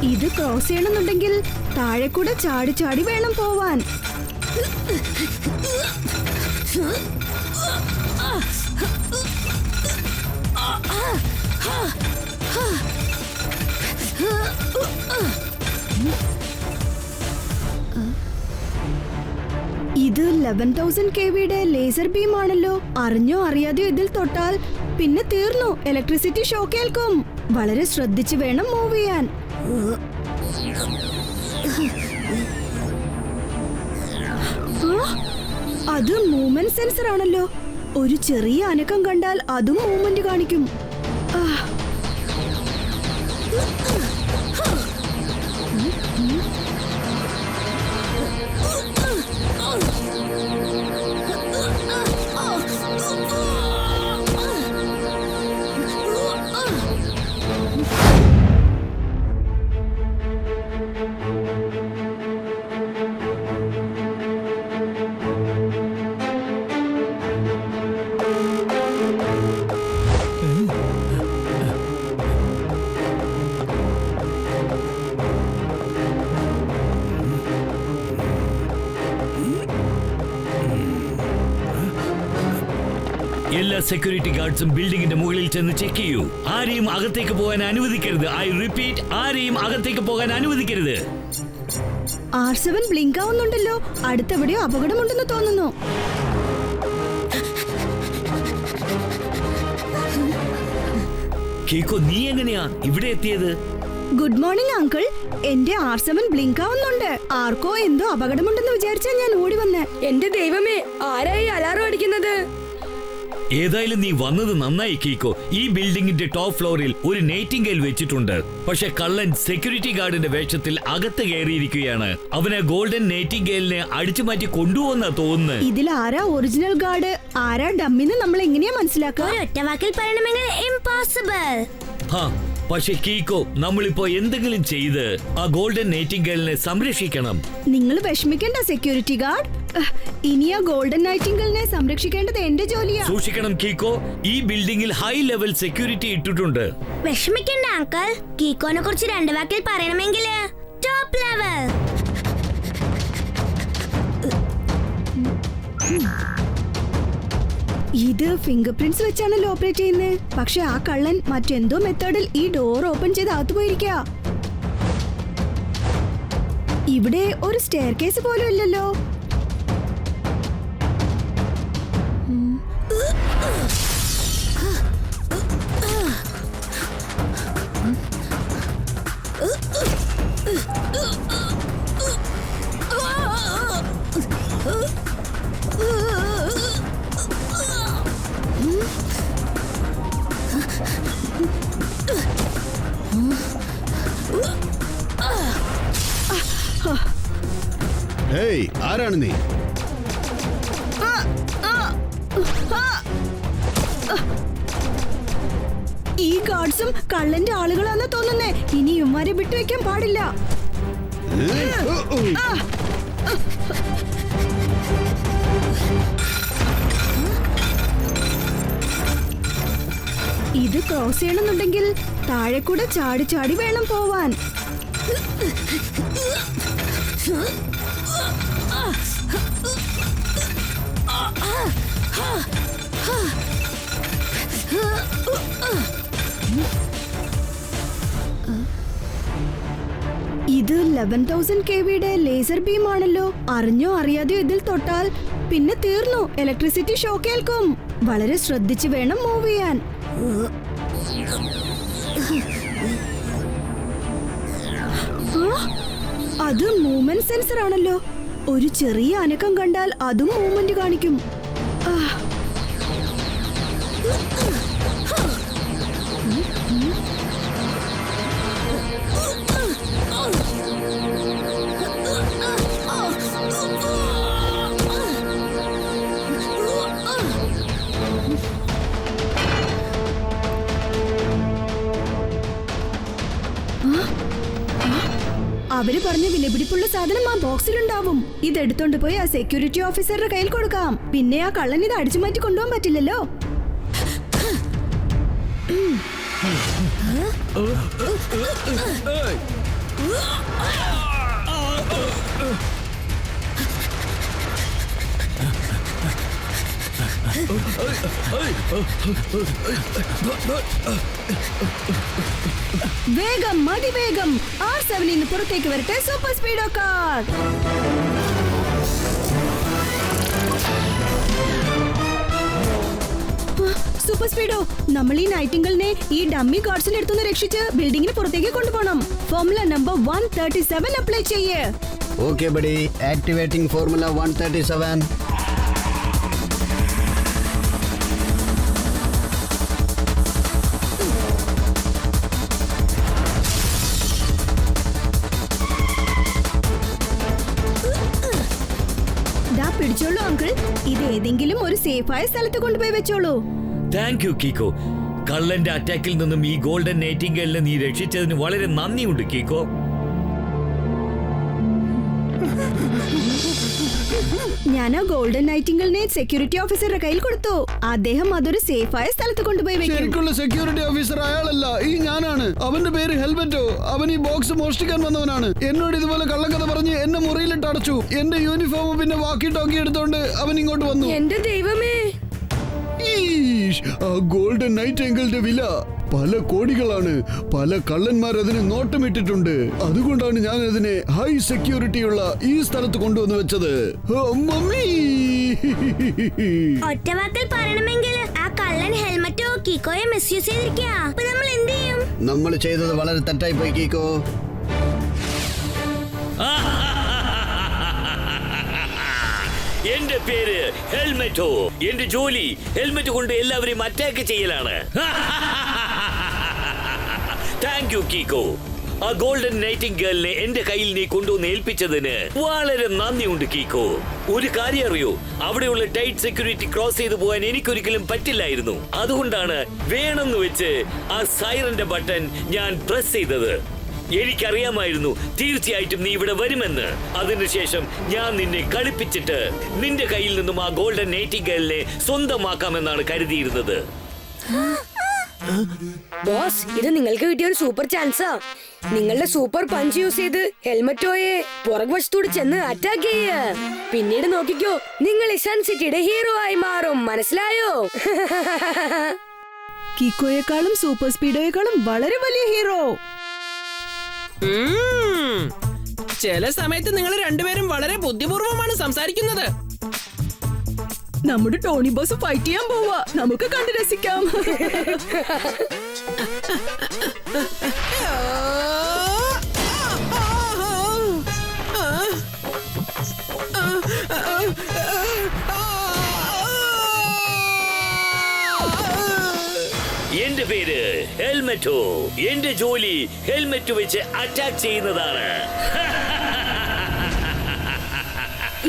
ഇത് ക്രോസ് ചെയ്യണമെന്നുണ്ടെങ്കിൽ താഴെ കൂടെ ചാടി ചാടി വേണം പോവാൻ. ഇത് 11,000 kVയുടെ ലേസർ ബീം ആണല്ലോ. അറിഞ്ഞോ അറിയാതെയോ ഇതിൽ തൊട്ടാൽ പിന്നെ തീർന്നു, ഇലക്ട്രിസിറ്റി ഷോക്ക് ഏൽക്കും. വളരെ ശ്രദ്ധിച്ചു വേണം മൂവ് ചെയ്യാൻ. അത് മൂവ്മെന്റ് സെൻസർ ആണല്ലോ. ഒരു ചെറിയ അനക്കം കണ്ടാൽ അതും മൂവ്മെന്റ് കാണിക്കും. എല്ലാ സെക്യൂരിറ്റി ഗാർഡ്സും ബിൽഡിംഗിന്റെ മുകളിൽ ചെന്ന് ചെക്ക് ചെയ്യൂ. ആരെയും അകത്തേക്ക് പോകാൻ അനുവദിക്കരുത്. ഐ റിപ്പീറ്റ്, ആരെയും അകത്തേക്ക് പോകാൻ അനുവദിക്കരുത്. R7 blink ആവുന്നുണ്ടല്ലോ. അടുത്തെവിടെയോ അപകടമുണ്ടെന്ന് തോന്നുന്നു. കേക്കോ, നീ എങ്ങനെയാ ഇവിടെ എത്തിയത്? Good morning uncle. എന്റെ R7 ബ്ലിങ്ക് ആവുന്നുണ്ട്. ആർക്കോ എന്തോ അപകടമുണ്ടെന്ന് വിചാരിച്ചാ ഞാൻ ഓടി വന്നേ. എന്റെ ദൈവമേ, ആരായി അലാറം അടിക്കുന്നത്? ഏതായാലും നീ വന്നത് നന്നായി കീക്കോ. ഈ ബിൽഡിംഗിന്റെ ടോപ്പ് ഫ്ലോറിൽ ഒരു നൈറ്റിംഗേൽ വെച്ചിട്ടുണ്ട്. പക്ഷെ കള്ളൻ സെക്യൂരിറ്റി ഗാർഡിന്റെ വേഷത്തിൽ അകത്ത് കയറിയിരിക്കുകയാണ്. അവനെ ഗോൾഡൻ നൈറ്റിംഗേലിനെ അടിച്ചു മാറ്റി കൊണ്ടുപോകുന്ന തോന്നുന്നു. ഇതിൽ ആരാ ഒറിജിനൽ ഗാർഡ്, ആരാ ഡമ്മിന്ന് നമ്മൾ എങ്ങനെയാ മനസ്സിലാക്കുക? ഒറ്റ വാക്കിൽ പറയണമെങ്കിൽ ഇംപോസിബിൾ. പക്ഷെ കീക്കോ, നമ്മളിപ്പോ എന്തെങ്കിലും ചെയ്ത് ആ ഗോൾഡൻ നൈറ്റിംഗേലിനെ സംരക്ഷിക്കണം. നിങ്ങൾ വിഷമിക്കേണ്ട സെക്യൂരിറ്റി ഗാർഡ്. ഇനി ആ ഗോൾഡൻ നൈറ്റിംഗേലിനെ സംരക്ഷിക്കേണ്ടത് എന്റെ ജോലിയാ. സൂക്ഷിക്കണം കീക്കോ, ഈ ബിൽഡിംഗിൽ ഹൈ ലെവൽ സെക്യൂരിറ്റി ഇട്ടിട്ടുണ്ട്. വിഷമിക്കണ്ട അങ്കിൾ. കീക്കോനെ കുറിച്ച് 2 വാക്കിൽ പറയണമെങ്കിൽ ടോപ്പ് ലെവൽ. ഇത് ഫിംഗർ പ്രിന്റ്സ് വെച്ചാണല്ലോ ഓപ്പറേറ്റ് ചെയ്യുന്നത്. പക്ഷെ ആ കള്ളൻ മറ്റെന്തോ മെത്തേഡിൽ ഈ ഡോർ ഓപ്പൺ ചെയ്ത് അകത്തു പോയിരിക്കാ. ഇവിടെ ഒരു സ്റ്റെയർ കേസ് പോലും ഇല്ലല്ലോ. ഹേയ്, ആരാണ് നീ? ഈ ഗാർഡ്സും കള്ളന്റെ ആളുകളാണെന്ന് തോന്നുന്നേ. ഇനി ഇവന്മാരെ വിട്ടുവെക്കാൻ പാടില്ല. ഇത് ക്രോസ് ചെയ്യണമെന്നുണ്ടെങ്കിൽ താഴെ കൂടെ ചാടി ചാടി വേണം പോവാൻ. ഇത് 11,000 kVയുടെ ലേസർ ബീം ആണല്ലോ. അറിഞ്ഞോ അറിയാതെയോ ഇതിൽ തൊട്ടാൽ പിന്നെ തീർന്നു, ഇലക്ട്രിസിറ്റി ഷോക്ക് ഏൽക്കും. വളരെ ശ്രദ്ധിച്ചു വേണം മൂവ് ചെയ്യാൻ. അത് മൂവ്മെന്റ് സെൻസർ ആണല്ലോ. ഒരു ചെറിയ അനക്കം കണ്ടാൽ അതും മൂവ്മെന്റ് കാണിക്കും. അവര് പറഞ്ഞ വിലപിടിപ്പുള്ള സാധനം ആ ബോക്സിലുണ്ടാവും. ഇതെടുത്തോണ്ട് പോയി ആ സെക്യൂരിറ്റി ഓഫീസറുടെ കയ്യിൽ കൊടുക്കാം. പിന്നെ ആ കള്ളൻ ഇത് അടിച്ചു മാറ്റി കൊണ്ടുപോകാൻ പറ്റില്ലല്ലോ. വേഗം അതിവേഗം R7 നിന്ന് പുറത്തേക്ക് വരട്ടെ സൂപ്പർ സ്പീഡോ കാർ. സൂപ്പർ സ്പീഡോ, നമ്മൾ ഈ നൈറ്റിംഗലിനെ ഈ ഡമ്മി ഗാർഡ്സിന്റെ അടുത്തുനിന്ന് രക്ഷിച്ച് ബിൽഡിങ്ങിന് പുറത്തേക്ക് കൊണ്ടുപോകണം. ഫോർമുല നമ്പർ 137 അപ്ലൈ ചെയ്യേ. Okay buddy, activating formula 137. പിടിച്ചോളൂ അങ്കിൾ, ഇത് ഏതെങ്കിലും ഒരു സേഫായ സ്ഥലത്ത് കൊണ്ടുപോയി വെച്ചോളൂ. Thank you Kicko. കള്ളന്റെ അറ്റാക്കിൽ നിന്നും ഈ ഗോൾഡൻ നൈറ്റിംഗേലിനെ നീ രക്ഷിച്ചതിന് വളരെ നന്ദിയുണ്ട് കീക്കോ. ഞാൻ ആ ഗോൾഡൻ നൈറ്റിംഗലിനെ സെക്യൂരിറ്റി ഓഫീസറുടെ കയ്യിൽ കൊടുത്തു. അദ്ദേഹം അതൊരു സേഫായ സ്ഥലത്ത് കൊണ്ടുപോയി വെക്കും. ശരിക്കുള്ള സെക്യൂരിറ്റി ഓഫീസർ അയാളല്ല, ഈ ഞാനാണ്. അവന്റെ പേര് ഹെൽമെറ്റോ. അവൻ ഈ ബോക്സ് മോഷ്ടിക്കാൻ വന്നവനാണ്. എന്നോട് ഇതുപോലെ കള്ളക്കഥ പറഞ്ഞ് എന്നെ മുറിയിലിട്ട് അടച്ചു. എന്റെ യൂണിഫോം പിന്നെ വാക്കി ടോക്കി എടുത്തോണ്ട് അവൻ ഇങ്ങോട്ട് വന്നു. എന്റെ ദൈവമേ, ആ ഗോൾഡൻ നൈറ്റിംഗലിന്റെ വില പല കോടികളാണ്. പല കള്ളന്മാർ അതിന് നോട്ടമിട്ടിട്ടുണ്ട്. അതുകൊണ്ടാണ് ഞാൻ അതിനെ ഹൈ സെക്യൂരിറ്റിയുള്ള ഈ സ്ഥലത്ത് കൊണ്ടുവന്ന് വെച്ചത്. മമ്മി, ഒറ്റവാക്കിൽ പറയണമെങ്കിൽ ആ കള്ളൻ ഹെൽമറ്റോ കീക്കോയെ മിസ്യൂസ് ചെയ്തിരിക്കുക. അപ്പൊ നമ്മൾ എന്ത് ചെയ്യും? നമ്മൾ ചെയ്തത് വളരെ തെറ്റായി പോയി കീക്കോ. എന്റെ പേര് ഹെൽമെറ്റോ. എന്റെ ജോലി ഹെൽമെറ്റ് കൊണ്ട് എല്ലാവരെയും അറ്റാക്ക് ചെയ്യലാണ്. Thank you Kicko. ആ ഗോൾഡൻ നൈറ്റിംഗേലിനെ എന്റെ കയ്യിൽ നീ കൊണ്ടുവന്ന് ഏൽപ്പിച്ചതിന് വളരെ നന്ദിയുണ്ട് കീക്കോ. ഒരു കാര്യം അറിയോ, അവിടെയുള്ള ടൈറ്റ് സെക്യൂരിറ്റി ക്രോസ് ചെയ്തു പോകാൻ എനിക്കൊരിക്കലും പറ്റില്ലായിരുന്നു. അതുകൊണ്ടാണ് വേണമെന്ന് വെച്ച് ആ സൈറന്റെ ബട്ടൺ ഞാൻ പ്രസ് ചെയ്തത്. എനിക്കറിയാമായിരുന്നു തീർച്ചയായിട്ടും നീ ഇവിടെ വരുമെന്ന്. അതിനുശേഷം ഞാൻ നിന്നെ കളിപ്പിച്ചിട്ട് നിന്റെ കയ്യിൽ നിന്നും ആ ഗോൾഡൻ നൈറ്റിംഗേലിനെ സ്വന്തമാക്കാമെന്നാണ് കരുതിയിരുന്നത്. ബോസ്, ഇത് നിങ്ങൾക്ക് കിട്ടിയ ഒരു സൂപ്പർ ചാൻസാ. നിങ്ങളുടെ സൂപ്പർ പഞ്ച് യൂസ് ചെയ്ത് ഹെൽമറ്റോയെ പുറകുവശത്തോട് ചെന്ന് അറ്റാക്ക് ചെയ്യ. പിന്നീട് നോക്കിക്കോ, നിങ്ങൾ ഈ സൺ സിറ്റിയുടെ ഹീറോ ആയി മാറും. മനസ്സിലായോ? കീക്കോയെക്കാളും സൂപ്പർ സ്പീഡോയെക്കാളും വളരെ വലിയ ഹീറോ. ചില സമയത്ത് നിങ്ങൾ രണ്ടുപേരും വളരെ ബുദ്ധിപൂർവമാണ് സംസാരിക്കുന്നത്. നമ്മുടെ ടോണി ബോസ് ഫൈറ്റ് ചെയ്യാൻ പോവാ. നമുക്ക് കണ്ടു രസിക്കാം. എന്റെ പേര് ഹെൽമെറ്റോ. എന്റെ ജോലി ഹെൽമെറ്റ് വെച്ച് അറ്റാക്ക് ചെയ്യുന്നതാണ്.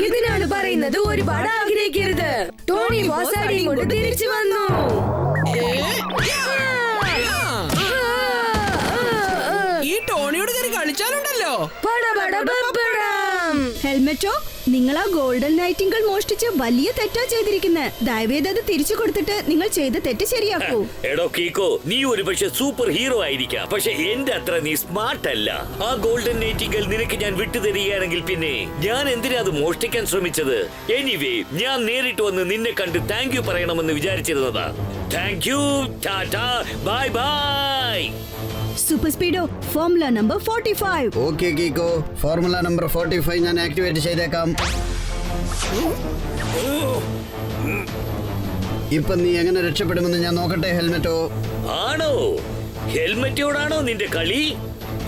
ഇതിനാണ് പറയുന്നത് ഒരുപാട് ആഗ്രഹിക്കരുത്. ടോണി ബോസ് അടിയും കൊണ്ട് തിരിച്ചു വന്നു. ഈ ടോണിയോട് കയറി കളിച്ചാലുണ്ടല്ലോ. ഹെൽമെറ്റോ, നിങ്ങൾ ആ ഗോൾഡൻ നൈറ്റിംഗിൾ മോഷ്ടിച്ച് വലിയ തെറ്റാ ചെയ്തിരിക്കുന്നത്. ദയവേത് അത് തിരിച്ചു കൊടുത്തിട്ട് നിങ്ങൾ ചെയ്ത തെറ്റ് ശരിയാക്കൂ. എടോ കീക്കോ, നീ ഒരു പക്ഷെ സൂപ്പർ ഹീറോ ആയിരിക്കാം, പക്ഷെ എന്റെ അത്ര നീ സ്മാർട്ട് അല്ല. ആ ഗോൾഡൻ നൈറ്റിംഗിൾ നിനക്ക് ഞാൻ വിട്ടുതരികയാണെങ്കിൽ പിന്നെ ഞാൻ എന്തിനാ അത് മോഷ്ടിക്കാൻ ശ്രമിച്ചത്? എനിവേ, ഞാൻ നേരിട്ട് വന്ന് നിന്നെ കണ്ട് താങ്ക് യു പറയണമെന്ന് വിചാരിച്ചിരുന്നതാ. Thank you, tata, bye bye. Super Speedo, formula number 45. Okay Kicko, formula number 45 ഞാൻ ആക്ടിവേറ്റ് ചെയ്തേക്കാം. ഇപ്പൊ നീ എങ്ങനെ രക്ഷപ്പെടുമെന്ന് ഞാൻ നോക്കട്ടെ ഹെൽമെറ്റോ. ആണോ? ഹെൽമെറ്റോടാണോ നിന്റെ കളി?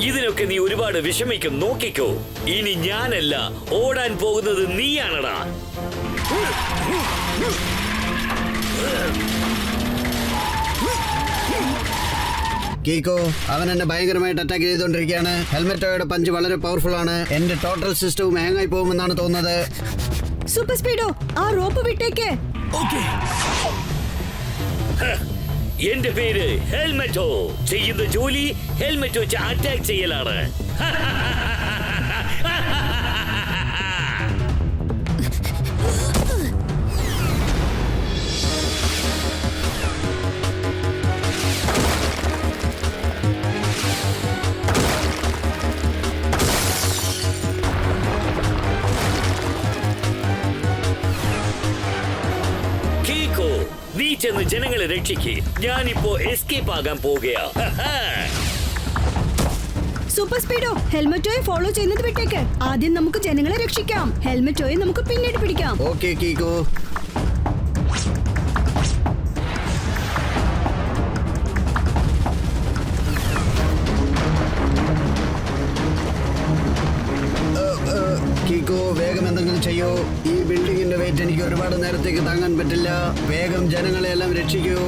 ഇതിനൊക്കെ നീ ഒരുപാട് വിഷമിക്കും, നോക്കിക്കോ. ഇനി ഞാനല്ല, ഓടാൻ പോകുന്നത് നീയാണടാ. കീക്കോ, അവൻ എന്നെ ഭയങ്കരമായിട്ട് അറ്റാക്ക് ചെയ്തുകൊണ്ടിരിക്കുകയാണ്. ഹെൽമെറ്റോയുടെ പഞ്ച് വളരെ പവർഫുൾ ആണ്. എന്റെ ടോട്ടൽ സിസ്റ്റവും ഹാങ് ആയി പോകുമെന്നാണ് തോന്നുന്നത്. സൂപ്പർ സ്പീഡോ, ആ റോപ്പ് വിട്ടേക്ക്. എന്റെ പേര് ഹെൽമെറ്റോ. ചെയ്യുന്ന ജോലി ഹെൽമെറ്റ് വെച്ച് അറ്റാക്ക് ചെയ്യലാണ്. കീക്കോ, ചെന്ന് ജനങ്ങളെ രക്ഷിക്ക്. ഞാനിപ്പോ എസ്കേപ്പ് ആകാൻ പോകുകയാ. സൂപ്പർ സ്പീഡോ, ഹെൽമറ്റോയെ ഫോളോ ചെയ്യുന്നത് വിട്ടേക്ക്. ആദ്യം നമുക്ക് ജനങ്ങളെ രക്ഷിക്കാം. ഹെൽമറ്റോയെ നമുക്ക് പിന്നീട് പിടിക്കാം. ഓക്കെ കീക്കോ. കീക്കോ, വേഗം എന്തെങ്കിലും ചെയ്യൂ. ഈ ബിൽഡിങ്ങിന്റെ വെയിറ്റ് എനിക്ക് ഒരുപാട് നേരത്തേക്ക് താങ്ങാൻ പറ്റില്ല. വേഗം ജനങ്ങളെ എല്ലാം രക്ഷിക്കൂ.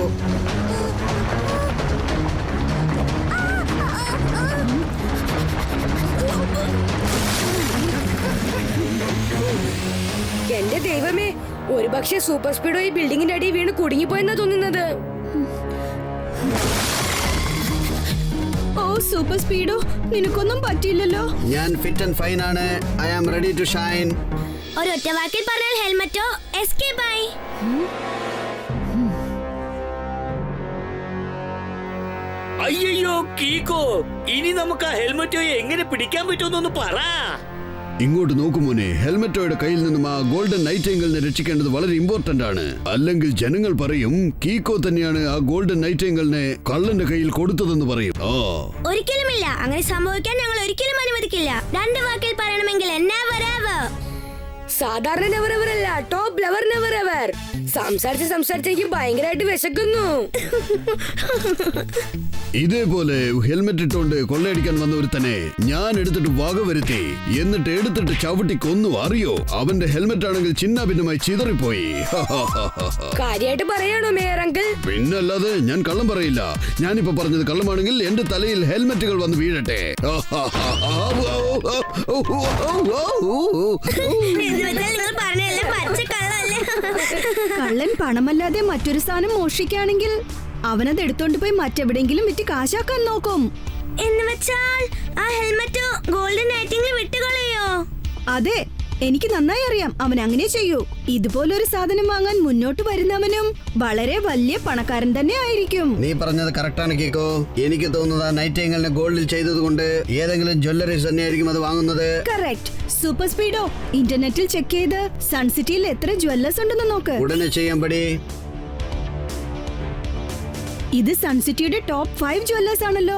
എന്റെ ദൈവമേ, ഒരുപക്ഷെ സൂപ്പർ സ്പീഡോ ഈ ബിൽഡിങ്ങിന്റെ അടിയിൽ വീണ് കുടുങ്ങിപ്പോയെന്നാ തോന്നുന്നത്. ഓ സൂപ്പർ സ്പീഡോ, നിനക്കൊന്നും പറ്റിയില്ലല്ലോ. ഞാൻ ഫിറ്റ് ആൻഡ് ഫൈൻ ആണ്. I am ready to shine. ഒരൊറ്റ വാക്കിൽ പറഞ്ഞാൽ ഹെൽമറ്റോ എസ്കേപ്പ് ആയി. അയ്യോ കീക്കോ, ഇനി നമുക്ക് ആ ഹെൽമറ്റോയെ എങ്ങനെ പിടിക്കാൻ പറ്റുമെന്നൊന്ന് പറ. ഇങ്ങോട്ട് നോക്കുമോനെ, ഹെൽമറ്റോയുടെ കയ്യിൽ നിന്നും ആ ഗോൾഡൻ നൈറ്റിംഗലിനെ രക്ഷിക്കേണ്ടത് വളരെ ഇമ്പോർട്ടന്റ് ആണ്. അല്ലെങ്കിൽ ജനങ്ങൾ പറയും കീക്കോ തന്നെയാണ് ആ ഗോൾഡൻ നൈറ്റിംഗലിനെ കള്ളന്റെ കയ്യിൽ കൊടുത്തതെന്ന് പറയും. ഒരിക്കലുമില്ല, അങ്ങനെ സംഭവിക്കാൻ ഞങ്ങൾ ഒരിക്കലും അനുവദിക്കില്ല. 2 വാക്കിൽ പറയണമെങ്കിൽ never ever. സാധാരണ നെവർ എവർ അല്ല, ടോപ്പ് ലെവർ നെവർ എവർ. സംസാരിച്ചേക്ക് ഭയങ്കരമായിട്ട് വിശക്കുന്നു. ഇതേപോലെ ഹെൽമെറ്റ് ഇട്ടുകൊണ്ട് കൊള്ളയടിക്കാൻ വന്ന ഒരുത്തനെ ഞാൻ എടുത്തിട്ട് വക വരുത്തി. എന്നിട്ട് എടുത്തിട്ട് ചവിട്ടി കൊന്നു. അറിയോ, അവന്റെ ഹെൽമെറ്റ് ആണെങ്കിൽ ചിന്ന ഭിന്നമായി ചിതറിപ്പോയി. കാര്യമായിട്ട് പറയാണോ മേയർ അങ്കിൾ? പിന്നല്ലാതെ ഞാൻ കള്ളം പറയില്ല. ഞാനിപ്പോ പറഞ്ഞത് കള്ളമാണെങ്കിൽ എന്റെ തലയിൽ ഹെൽമെറ്റുകൾ വന്ന് വീഴട്ടെ. നിങ്ങൾ പറഞ്ഞതെല്ലാം പച്ച കള്ളല്ലേ? കള്ളൻ പണമല്ലാതെ മറ്റൊരു സാധനം മോഷ്ടിക്കുകയാണെങ്കിൽ അവനത് എടുത്തോണ്ട് പോയി മറ്റെവിടെങ്കിലും വിറ്റ് കാശാക്കാൻ നോക്കും. എന്ന് വെച്ചാൽ ആ ഹെൽമറ്റോ ഗോൾഡൻ നൈറ്റിംഗിൽ വിട്ടുകളയോ? അതെ, എനിക്ക് നന്നായി അറിയാം അവൻ അങ്ങനെ ചെയ്യൂ. ഇതുപോലൊരു സാധനം വാങ്ങാൻ മുന്നോട്ട് വരുന്നവനും വളരെ വലിയ പണക്കാരൻ തന്നെ ആയിരിക്കും. നീ പറഞ്ഞത് കറക്റ്റാണ് കീക്കോ. എനിക്ക് തോന്നുന്നത് നൈറ്റിംഗലിനെ ഗോൾഡിൽ ചെയ്തത് കൊണ്ട് ഏതെങ്കിലും ജ്വല്ലറീസ് തന്നെയായിരിക്കും അത് വാങ്ങുന്നത്. കറക്റ്റ്. സൂപ്പർ സ്പീഡോ, ഇന്റർനെറ്റിൽ ചെക്ക് ചെയ്ത് സൺസിറ്റിയിൽ എത്ര ജ്വല്ലേഴ്സ് ഉണ്ടെന്ന് നോക്ക്. ഉടനെ ചെയ്യാൻ പടി. ഇത് സൺസിറ്റിയുടെ ടോപ്പ് 5 ജ്വല്ലേഴ്സ് ആണല്ലോ.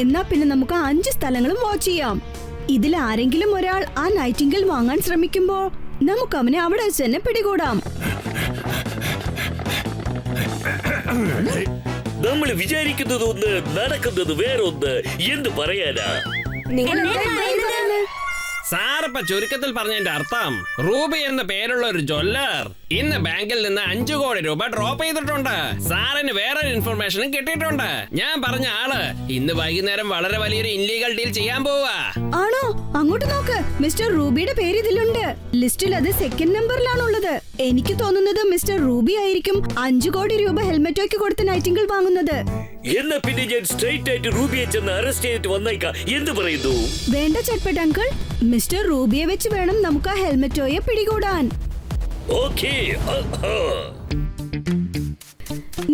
എന്നാ പിന്നെ നമുക്ക് 5 സ്ഥലങ്ങളും വാച്ച് ചെയ്യാം. ഇതിൽ ആരെങ്കിലും ഒരാൾ ആ നൈറ്റിംഗൽ വാങ്ങാൻ ശ്രമിക്കുമ്പോ നമുക്ക് അവനെ അവിടെ വെച്ച് തന്നെ പിടികൂടാം. നമ്മൾ വിചാരിക്കുന്നത് ഒന്ന്, നടക്കുന്നത് വേറൊന്ന്. എന്ത് പറയാനാ? നിങ്ങൾ എന്താ പറയുന്നത്? സാറിപ്പ ചുരുക്കത്തിൽ പറഞ്ഞതിന്റെ അർത്ഥം, റൂബി എന്ന പേരുള്ള ഒരു ജ്വല്ലർ ഇന്ന് ബാങ്കിൽ നിന്ന് 5 കോടി രൂപ ഡ്രോപ്പ് ചെയ്തിട്ടുണ്ട്. സാറിന് വേറൊരു ഇൻഫർമേഷനും കിട്ടിയിട്ടുണ്ട്. ഞാൻ പറഞ്ഞ ആള് ഇന്ന് വൈകുന്നേരം വളരെ വലിയൊരു ഇല്ലീഗൽ ഡീൽ ചെയ്യാൻ പോവാ. ആണോ? അങ്ങോട്ട് നോക്ക്, മിസ്റ്റർ റൂബിയുടെ പേര് ഇതിലുണ്ട്. ലിസ്റ്റിൽ അത് 2nd നമ്പറിലാണുള്ളത്. എനിക്ക് തോന്നുന്നത് മിസ്റ്റർ റൂബി ആയിരിക്കും 5 കോടി രൂപ ഹെൽമെറ്റോയ്ക്ക് കൊടുത്ത് നൈറ്റിംഗിൾ വാങ്ങുന്നത്. എന്നാ പിന്നെ ഞാൻ സ്ട്രൈറ്റ് ആയിട്ട് റൂബിയെ ചെന്ന് അറസ്റ്റ് ചെയ്തിട്ട് വന്നേക്കാം. എന്ത് പറയുന്നു? വേണ്ട ചട്പട്ട് അങ്കിൾ, മിസ്റ്റർ റൂബിയെ വെച്ച് വേണം നമുക്ക് ആ ഹെൽമെറ്റോയെ പിടികൂടാൻ. ഓക്കേ.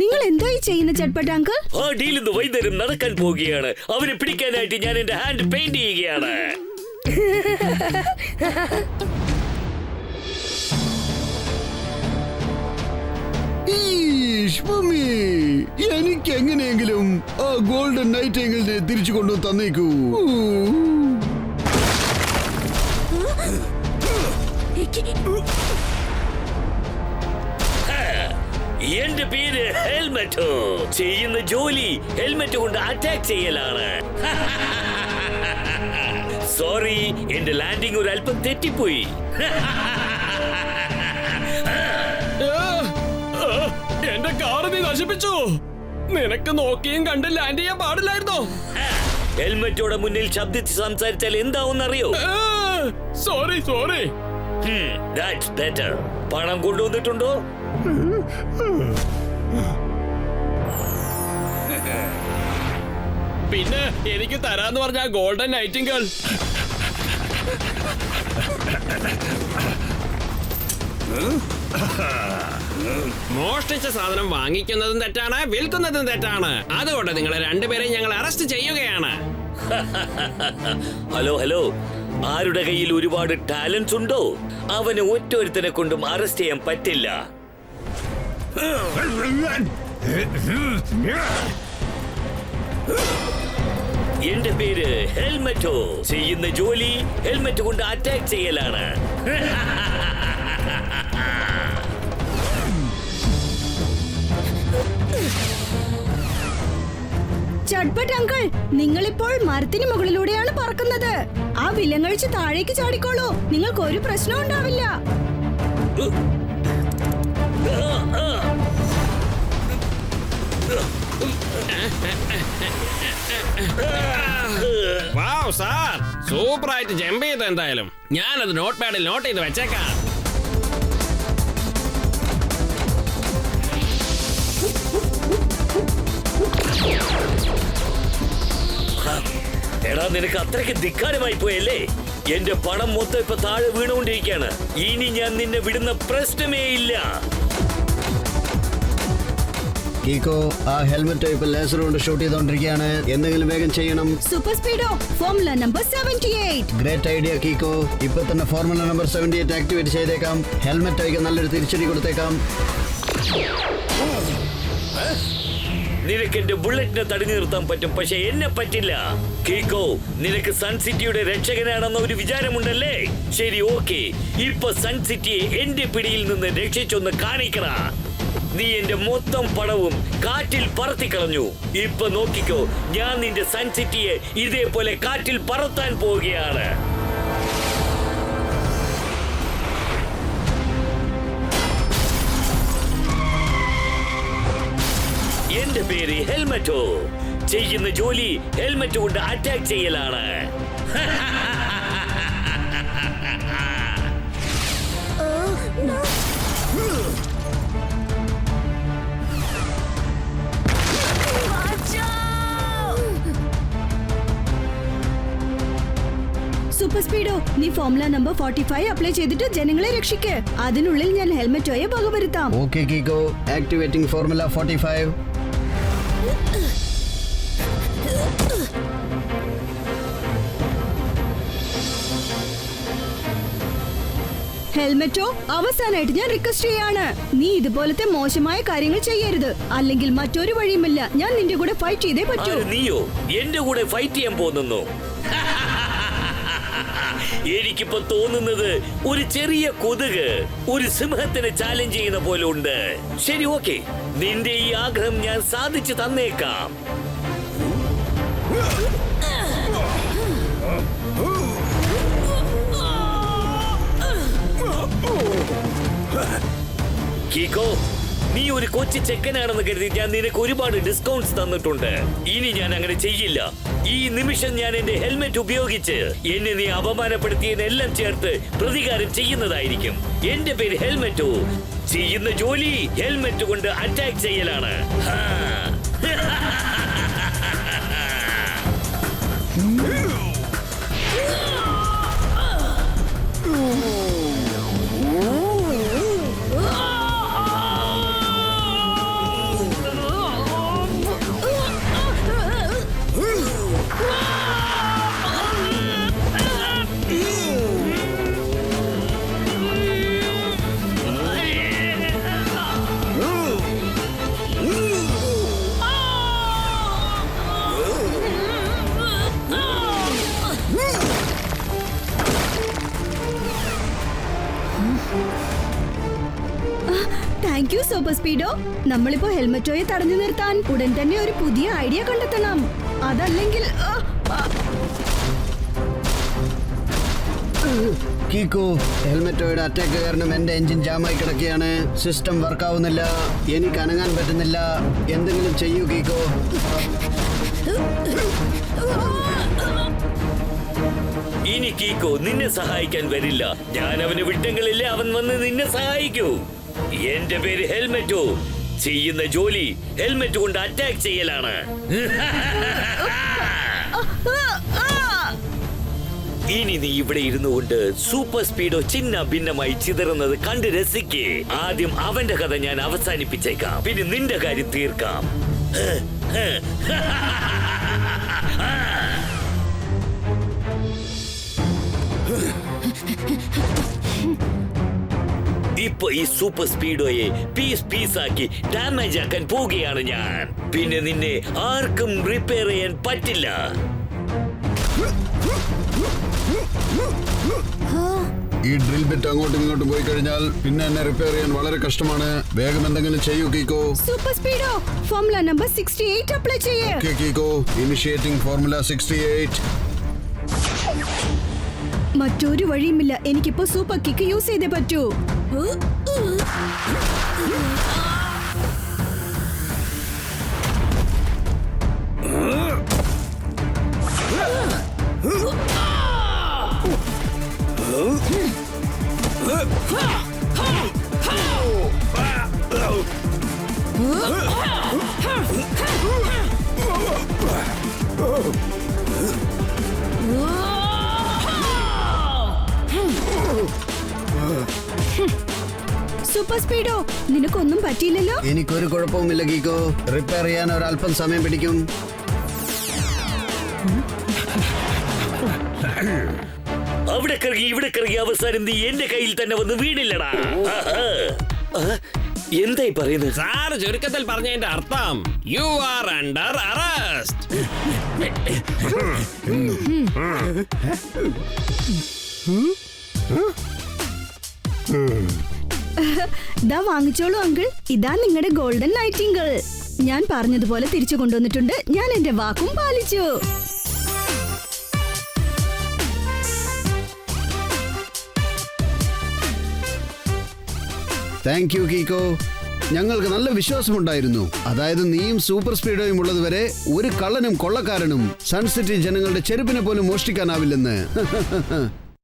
നിങ്ങൾ എന്തായി ചെയ്യുന്ന ചട്പട്ട് അങ്കിൾ? ആ ഡീൽ ഇന്ന് വൈകുന്നേരം നടക്കാൻ പോവുകയാണ്. അവനെ പിടിക്കാനായിട്ട് ഞാൻ എന്റെ ഹാൻഡ് പെയിന്റ് ചെയ്യുകയാണ്. എനിക്ക് എങ്ങനെയെങ്കിലും ആ ഗോൾഡൻ നൈറ്റിംഗലിനെ തിരിച്ചു കൊണ്ടുവന്ന് തന്നേക്കൂ. എന്റെ പേര് ഹെൽമെറ്റോ. ചെയ്യുന്ന ജോലി ഹെൽമെറ്റ് കൊണ്ട് അറ്റാക്ക് ചെയ്യലാണ്. സോറി, എന്റെ ലാൻഡിംഗ് ഒരു അല്പം തെറ്റിപ്പോയി. എന്റെ കാർ നീ നശിപ്പിച്ചു. നിനക്ക് നോക്കിയും കണ്ട് ലാൻഡ് ചെയ്യാൻ പാടില്ലായിരുന്നോ? ഹെൽമെറ്റോടെ മുന്നിൽ ശബ്ദിച്ച് സംസാരിച്ചാൽ എന്താവുന്നറിയോ? സോറി. That's better. പണം കൊണ്ടുവന്നിട്ടുണ്ടോ? പിന്നെ എനിക്ക് തരാന്ന് പറഞ്ഞ ഗോൾഡൻ നൈറ്റിംഗേൾ. മോഷ്ടിച്ച സാധനം വാങ്ങിക്കുന്നതും തെറ്റാണ്, വിൽക്കുന്നതും തെറ്റാണ്. അതുകൊണ്ട് നിങ്ങളെ 2 പേരെയും ഞങ്ങൾ അറസ്റ്റ് ചെയ്യുകയാണ്. ഹലോ, ആരുടെ കയ്യിൽ ഒരുപാട് ടാലൻസ് ഉണ്ടോ അവന് ഒറ്റൊരുത്തനെ കൊണ്ടും അറസ്റ്റ് ചെയ്യാൻ പറ്റില്ല. എന്റെ പേര് ഹെൽമെറ്റോ. ചെയ്യുന്ന ജോലി ഹെൽമെറ്റ് കൊണ്ട് അറ്റാക്ക് ചെയ്യലാണ്. ചട്പട്ട് അങ്കിൾ, നിങ്ങളിപ്പോൾ മരത്തിന് മുകളിലൂടെയാണ് പറക്കുന്നത്. ആ വിലം കഴിച്ച് താഴേക്ക് ചാടിക്കോളൂ, നിങ്ങൾക്ക് ഒരു പ്രശ്നവും ഉണ്ടാവില്ല. വാവ് സാർ, സൂപ്പറായിട്ട് ജമ്പ് ചെയ്തു. എന്തായാലും ഞാനത് നോട്ട് പാഡിൽ നോട്ട് ചെയ്ത് വെച്ചേക്കാം. എടാ, നിനക്ക് അത്രയ്ക്ക് ധിക്കാരമായി പോയല്ലേ? എന്റെ പണം മൊത്തം ഇപ്പൊ താഴെ വീണുകൊണ്ടിരിക്കുകയാണ്. ഇനി ഞാൻ നിന്നെ വിടുന്ന പ്രശ്നമേ ഇല്ല. കീക്കോ, ആ ഹെൽമെറ്റ് ഇപ്പൊ ലേസർ കൊണ്ട് ഷൂട്ട് ചെയ്തോണ്ടിരിക്കുകയാണ്. എന്തെങ്കിലും വേഗം ചെയ്യണം. Super Speedo formula number 78. Great idea Kicko. ഇപ്പൊ തന്നെ ഫോർമുല നമ്പർ 78 ആക്ടിവേറ്റ് ചെയ്തേക്കാം. ഹെൽമെറ്റ് നല്ലൊരു തിരിച്ചടി കൊടുത്തേക്കാം. നിനക്ക് എന്റെ ബുള്ളറ്റിനെ തടഞ്ഞു നിർത്താൻ പറ്റും, പക്ഷെ എന്നെ പറ്റില്ല. കീക്കോ, നിനക്ക് സൺ സിറ്റിയുടെ രക്ഷകനാണെന്ന ഒരു വിചാരമുണ്ടല്ലേ? ശരി, ഓക്കെ. ഇപ്പൊ സൺ സിറ്റിയെ എന്റെ പിടിയിൽ നിന്ന് രക്ഷിച്ചൊന്ന് കാണിക്കണ. നീ എന്റെ മൊത്തം പണവും കാറ്റിൽ പറത്തിക്കളഞ്ഞു. ഇപ്പൊ നോക്കിക്കോ, ഞാൻ നിന്റെ സൺ സിറ്റിയെ ഇതേപോലെ കാറ്റിൽ പറത്താൻ പോവുകയാണ്. എന്റെ പേര് ഹെൽമെറ്റോ. ചെയ്യുന്ന ജോലി ഹെൽമെറ്റ് കൊണ്ട് അറ്റാക്ക് ചെയ്യലാണ്. സൂപ്പർ സ്പീഡോ, നീ ഫോർമുല നമ്പർ 45 അപ്ലൈ ചെയ്തിട്ട് ജനങ്ങളെ രക്ഷിക്ക്. അതിനുള്ളിൽ ഞാൻ ഹെൽമെറ്റോയെ വകവരുത്താം. Okay Kicko, activating formula 45. Helmeto, അവസാനമായിട്ട് ഞാൻ റിക്വസ്റ്റ് ചെയ്യാണ്, നീ ഇതുപോലത്തെ മോശമായ കാര്യങ്ങൾ ചെയ്യരുത്. അല്ലെങ്കിൽ മറ്റൊരു വഴിയുമില്ല, ഞാൻ നിന്റെ കൂടെ ഫൈറ്റ് ചെയ്തേ പറ്റൂ. നീയോ എന്റെ കൂടെ ഫൈറ്റ് ചെയ്യാൻ പോകുന്നു? എനിക്കിപ്പോ തോന്നുന്നത് ഒരു ചെറിയ കൊതുക് ഒരു സിംഹത്തിനെ ചാലഞ്ച് ചെയ്യുന്ന പോലെ ഉണ്ട്. ശരി, ഓക്കെ, നിന്റെ ഈ ആഗ്രഹം ഞാൻ സാധിച്ചു തന്നേക്കാം. കീക്കോ, നീ ഒരു കൊച്ചു ചെക്കനാണെന്ന് കരുതി ഞാൻ നിനക്ക് ഒരുപാട് ഡിസ്കൗണ്ട്സ് തന്നിട്ടുണ്ട്. ഇനി ഞാൻ അങ്ങനെ ചെയ്യില്ല. ഈ നിമിഷം ഞാൻ എന്റെ ഹെൽമെറ്റ് ഉപയോഗിച്ച് എന്നെ നീ അപമാനപ്പെടുത്തിയതെല്ലാം ചേർത്ത് പ്രതികാരം ചെയ്യുന്നതായിരിക്കും. എന്റെ പേര് ഹെൽമെറ്റോ. ചെയ്യുന്ന ജോലി ഹെൽമെറ്റ് കൊണ്ട് അറ്റാക്ക് ചെയ്യലാണ്. Thank you super Speedo. നമ്മളിപ്പോ ഹെൽമെറ്റോയെ തടഞ്ഞു നിർത്താൻ ഉടൻ തന്നെ ഒരു പുതിയ ഐഡിയ കണ്ടെത്തണം. അതല്ലെങ്കിൽ കീക്കോ, ഹെൽമെറ്റോയുടെ അറ്റാക്ക് കാരണം എന്റെ എഞ്ചിൻ ജാമായി കിടക്കുകയാണ്. സിസ്റ്റം വർക്ക് ആവുന്നില്ല. എനിക്ക് അനങ്ങാൻ പറ്റുന്നില്ല. എന്തെങ്കിലും ചെയ്യൂ കീക്കോ. ഇനി കീക്കോ നിന്നെ സഹായിക്കാൻ വരില്ല. ഞാൻ അവനെ വിട്ടെങ്കിലല്ലേ അവൻ വന്ന് നിന്നെ സഹായിക്കൂ. എന്റെ പേര് ഹെൽമെറ്റോ. ചെയ്യുന്ന ജോലി ഹെൽമെറ്റ് കൊണ്ട് അറ്റാക്ക് ചെയ്യലാണ്. ഇനി നീ ഇവിടെ ഇരുന്നു കൊണ്ട് സൂപ്പർ സ്പീഡോ ചിന്ന ഭിന്നമായി ചിതറുന്നത് കണ്ട് രസിക്കേ. ആദ്യം അവന്റെ കഥ ഞാൻ അവസാനിപ്പിച്ചേക്കാം, പിന്നെ നിന്റെ കാര്യം തീർക്കാം. ഇപ്പൊ ഈ സൂപ്പർ സ്പീഡോയെ പീസാക്കി ഡാമേജ് ആക്കാൻ പോവുകയാണ് ഞാൻ. പിന്നെ നിന്നെ ആർക്കും റിപ്പയർ ചെയ്യാൻ പറ്റില്ല. ഈ ഡ്രിൽ ബിറ്റ് അങ്ങോട്ടും ഇങ്ങോട്ടും പോയി കഴിഞ്ഞാൽ പിന്നെ എന്നെ റിപ്പയർ ചെയ്യാൻ വളരെ കഷ്ടമാണ്. വേഗം എന്തെങ്കിലും ചെയ്യൂ Kicko. Super Speedo formula number 68 apply ചെയ്യേ. Okay Kicko, initiating formula 68. മറ്റൊരു വഴിയുമില്ല, എനിക്കിപ്പോ സൂപ്പർ കിക്ക് യൂസ് ചെയ്തേ പറ്റൂ. സൂപ്പർ സ്പീഡോ, നിനക്കൊന്നും പറ്റിയില്ലല്ലോ. എനിക്കൊരു കുഴപ്പവുമില്ല കീക്കോ. റിപ്പയർ ചെയ്യാൻ ഒരല്പം സമയം പിടിക്കും. അവിടെ കറങ്ങി ഇവിടെ കറങ്ങി അവസാനം നീ എന്റെ കയ്യിൽ തന്നെ വന്ന് വീണില്ലടാ. എന്തായി പറയുന്നത്? സാർ ചുരുക്കത്തിൽ പറഞ്ഞതിന്റെ അർത്ഥം യു ആർ അണ്ടർ അറസ്റ്റ്. ദാ വാങ്ങിച്ചോളൂ അങ്കിൾ, ഇതാ നിങ്ങളുടെ ഗോൾഡൻ നൈറ്റിംഗിൾ. ഞാൻ പറഞ്ഞതുപോലെ തിരിച്ചു കൊണ്ടുവന്നിട്ടുണ്ട്. ഞാൻ എന്റെ വാക്കും പാലിച്ചു. Thank you Kicko. ഞങ്ങൾക്ക് നല്ല വിശ്വാസമുണ്ടായിരുന്നു. അതായത് നീയും സൂപ്പർ സ്പീഡോയും ഉള്ളതുവരെ ഒരു കള്ളനും കൊള്ളക്കാരനും സൺസിറ്റി ജനങ്ങളുടെ ചെരുപ്പിനെ പോലും മോഷ്ടിക്കാനാവില്ലെന്ന്.